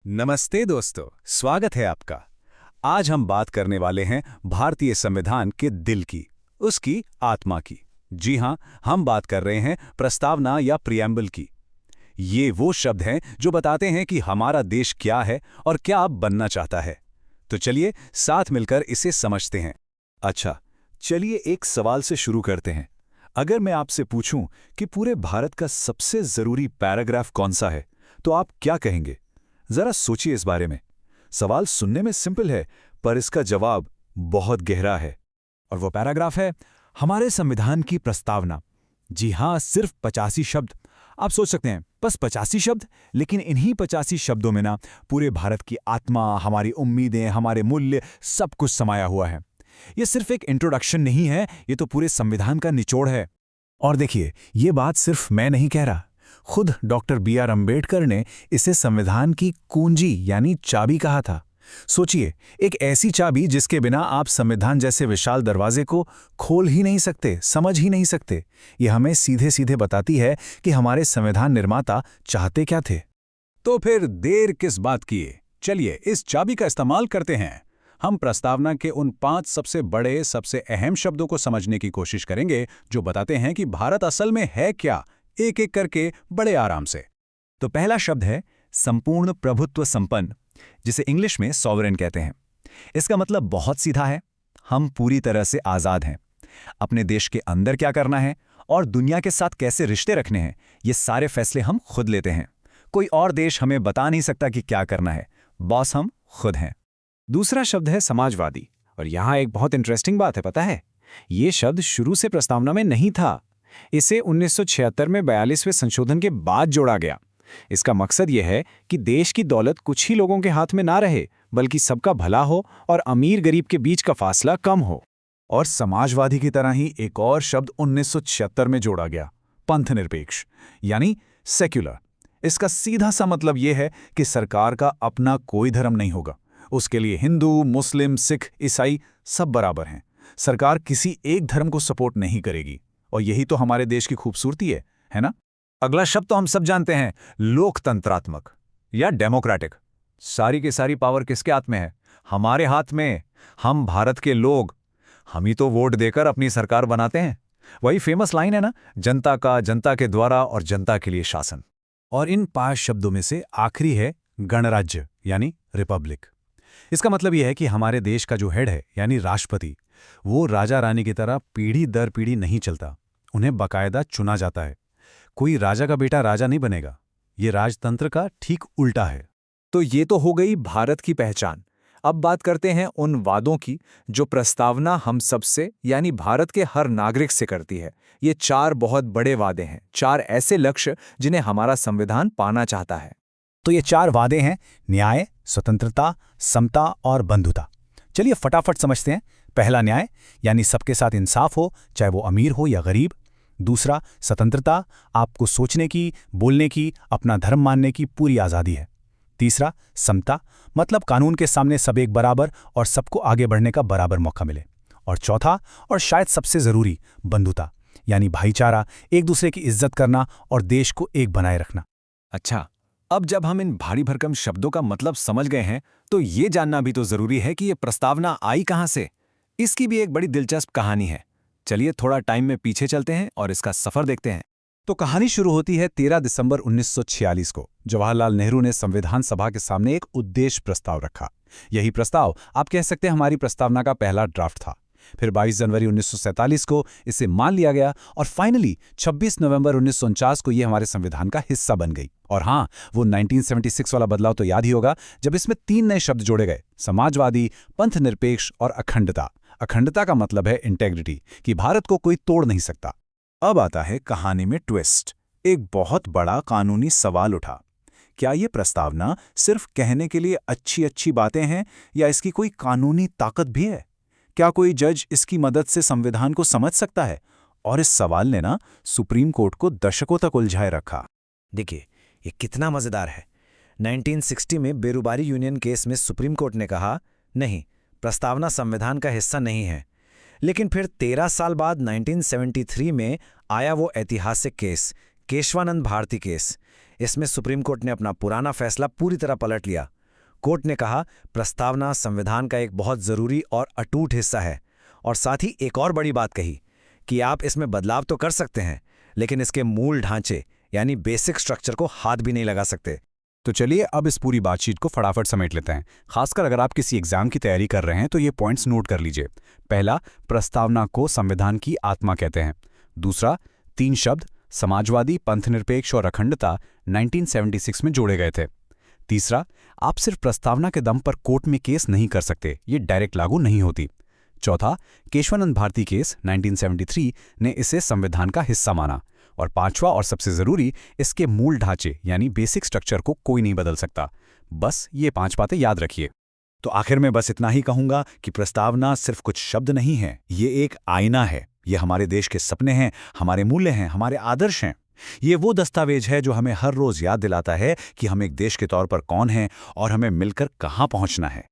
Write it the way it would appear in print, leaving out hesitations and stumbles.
नमस्ते दोस्तों, स्वागत है आपका। आज हम बात करने वाले हैं भारतीय संविधान के दिल की, उसकी आत्मा की। जी हां, हम बात कर रहे हैं प्रस्तावना या प्रिएम्बल की। ये वो शब्द हैं जो बताते हैं कि हमारा देश क्या है और क्या अब बनना चाहता है। तो चलिए साथ मिलकर इसे समझते हैं। अच्छा, चलिए एक सवाल से शुरू करते हैं। अगर मैं आपसे पूछूं कि पूरे भारत का सबसे जरूरी पैराग्राफ कौन सा है, तो आप क्या कहेंगे? जरा सोचिए इस बारे में। सवाल सुनने में सिंपल है, पर इसका जवाब बहुत गहरा है। और वो पैराग्राफ है हमारे संविधान की प्रस्तावना। जी हां, सिर्फ 85 शब्द। आप सोच सकते हैं बस 85 शब्द, लेकिन इन्हीं 85 शब्दों में ना पूरे भारत की आत्मा, हमारी उम्मीदें, हमारे मूल्य, सब कुछ समाया हुआ है। ये सिर्फ एक इंट्रोडक्शन नहीं है, ये तो पूरे संविधान का निचोड़ है। और देखिए, ये बात सिर्फ मैं नहीं कह रहा, खुद डॉक्टर बी.आर. अम्बेडकर ने इसे संविधान की कुंजी यानी चाबी कहा था। सोचिए, एक ऐसी चाबी जिसके बिना आप संविधान जैसे विशाल दरवाजे को खोल ही नहीं सकते, समझ ही नहीं सकते। ये हमें सीधे सीधे बताती है कि हमारे संविधान निर्माता चाहते क्या थे। तो फिर देर किस बात की? चलिए इस चाबी का इस्तेमाल करते हैं। हम प्रस्तावना के उन 5 सबसे बड़े, सबसे अहम शब्दों को समझने की कोशिश करेंगे जो बताते हैं कि भारत असल में है क्या, एक एक करके बड़े आराम से। तो पहला शब्द है संपूर्ण प्रभुत्व संपन्न, जिसे इंग्लिश में सॉवरेन कहते हैं। इसका मतलब बहुत सीधा है, हम पूरी तरह से आजाद हैं। अपने देश के अंदर क्या करना है और दुनिया के साथ कैसे रिश्ते रखने हैं, ये सारे फैसले हम खुद लेते हैं। कोई और देश हमें बता नहीं सकता कि क्या करना है, बॉस हम खुद हैं। दूसरा शब्द है समाजवादी, और यहां एक बहुत इंटरेस्टिंग बात है, पता है? ये शब्द शुरू से प्रस्तावना में नहीं था। इसे 1976 में 42वें संशोधन के बाद जोड़ा गया। इसका मकसद यह है कि देश की दौलत कुछ ही लोगों के हाथ में ना रहे, बल्कि सबका भला हो और अमीर गरीब के बीच का फासला कम हो। और समाजवादी की तरह ही एक और शब्द 1976 में जोड़ा गया, पंथनिरपेक्ष यानी सेक्युलर। इसका सीधा सा मतलब यह है कि सरकार का अपना कोई धर्म नहीं होगा। उसके लिए हिंदू, मुस्लिम, सिख, ईसाई सब बराबर हैं। सरकार किसी एक धर्म को सपोर्ट नहीं करेगी। और यही तो हमारे देश की खूबसूरती है ना? अगला शब्द तो हम सब जानते हैं, लोकतंत्रात्मक या डेमोक्रेटिक। सारी की सारी पावर किसके हाथ में है? हमारे हाथ में। हम भारत के लोग, हम ही तो वोट देकर अपनी सरकार बनाते हैं। वही फेमस लाइन है ना, जनता का, जनता के द्वारा और जनता के लिए शासन। और इन 5 शब्दों में से आखिरी है गणराज्य यानी रिपब्लिक। इसका मतलब यह है कि हमारे देश का जो हेड है यानी राष्ट्रपति, वो राजा रानी की तरह पीढ़ी दर पीढ़ी नहीं चलता। उन्हें बाकायदा चुना जाता है। कोई राजा का बेटा राजा नहीं बनेगा। ये राजतंत्र का ठीक उल्टा है। तो ये तो हो गई भारत की पहचान। अब बात करते हैं उन वादों की जो प्रस्तावना हम सबसे यानी भारत के हर नागरिक से करती है। ये 4 बहुत बड़े वादे हैं, 4 ऐसे लक्ष्य जिन्हें हमारा संविधान पाना चाहता है। तो ये 4 वादे हैं, न्याय, स्वतंत्रता, समता और बंधुता। चलिए फटाफट समझते हैं। पहला, न्याय यानी सबके साथ इंसाफ हो, चाहे वो अमीर हो या गरीब। दूसरा, स्वतंत्रता, आपको सोचने की, बोलने की, अपना धर्म मानने की पूरी आज़ादी है। तीसरा, समता, मतलब कानून के सामने सब एक बराबर और सबको आगे बढ़ने का बराबर मौका मिले। और चौथा और शायद सबसे ज़रूरी, बंधुता, यानी भाईचारा, एक दूसरे की इज्जत करना और देश को एक बनाए रखना। अच्छा, अब जब हम इन भारी भरकम शब्दों का मतलब समझ गए हैं, तो ये जानना भी तो जरूरी है कि ये प्रस्तावना आई कहां से। इसकी भी एक बड़ी दिलचस्प कहानी है। चलिए थोड़ा टाइम में पीछे चलते हैं और इसका सफर देखते हैं। तो कहानी शुरू होती है 13 दिसंबर 1946 को। जवाहरलाल नेहरू ने संविधान सभा के सामने एक उद्देश्य प्रस्ताव रखा। यही प्रस्ताव आप कह सकते हैं हमारी प्रस्तावना का पहला ड्राफ्ट था। फिर 22 जनवरी 1947 को इसे मान लिया गया और फाइनली 26 नवंबर 1949 को ये हमारे संविधान का हिस्सा बन गई। और हाँ, वो 1976 वाला बदलाव तो याद ही होगा, जब इसमें 3 नए शब्द जोड़े गए, समाजवादी, पंथनिरपेक्ष और अखंडता। अखंडता का मतलब है इंटेग्रिटी, कि भारत को कोई तोड़ नहीं सकता। अब आता है कहानी में ट्विस्ट। एक बहुत बड़ा कानूनी सवाल उठा। क्या ये प्रस्तावना सिर्फ कहने के लिए अच्छी अच्छी बातें हैं या इसकी कोई कानूनी ताकत भी है? क्या कोई जज इसकी मदद से संविधान को समझ सकता है? और इस सवाल ने ना सुप्रीम कोर्ट को दशकों तक उलझाए रखा। देखिए, ये कितना मजेदार है। 1960 में बेरुबारी यूनियन केस में सुप्रीम कोर्ट ने कहा, नहीं, प्रस्तावना संविधान का हिस्सा नहीं है। लेकिन फिर 13 साल बाद 1973 में आया वो ऐतिहासिक केस, केशवानंद भारती केस। इसमें सुप्रीम कोर्ट ने अपना पुराना फैसला पूरी तरह पलट लिया। कोर्ट ने कहा प्रस्तावना संविधान का एक बहुत जरूरी और अटूट हिस्सा है, और साथ ही एक और बड़ी बात कही कि आप इसमें बदलाव तो कर सकते हैं, लेकिन इसके मूल ढांचे यानी बेसिक स्ट्रक्चर को हाथ भी नहीं लगा सकते। तो चलिए अब इस पूरी बातचीत को फटाफट समेट लेते हैं। खासकर अगर आप किसी एग्जाम की तैयारी कर रहे हैं तो ये पॉइंट्स नोट कर लीजिए। पहला, प्रस्तावना को संविधान की आत्मा कहते हैं। दूसरा, 3 शब्द समाजवादी, पंथनिरपेक्ष और अखंडता 1976 में जोड़े गए थे। तीसरा, आप सिर्फ प्रस्तावना के दम पर कोर्ट में केस नहीं कर सकते, ये डायरेक्ट लागू नहीं होती। चौथा, केशवानंद भारती केस 1973 ने इसे संविधान का हिस्सा माना। और पांचवा और सबसे जरूरी, इसके मूल ढांचे यानी बेसिक स्ट्रक्चर को कोई नहीं बदल सकता। बस ये 5 बातें याद रखिए। तो आखिर में बस इतना ही कहूंगा कि प्रस्तावना सिर्फ कुछ शब्द नहीं है, ये एक आईना है। ये हमारे देश के सपने हैं, हमारे मूल्य हैं, हमारे आदर्श हैं। ये वो दस्तावेज है जो हमें हर रोज याद दिलाता है कि हम एक देश के तौर पर कौन हैं और हमें मिलकर कहाँ पहुंचना है।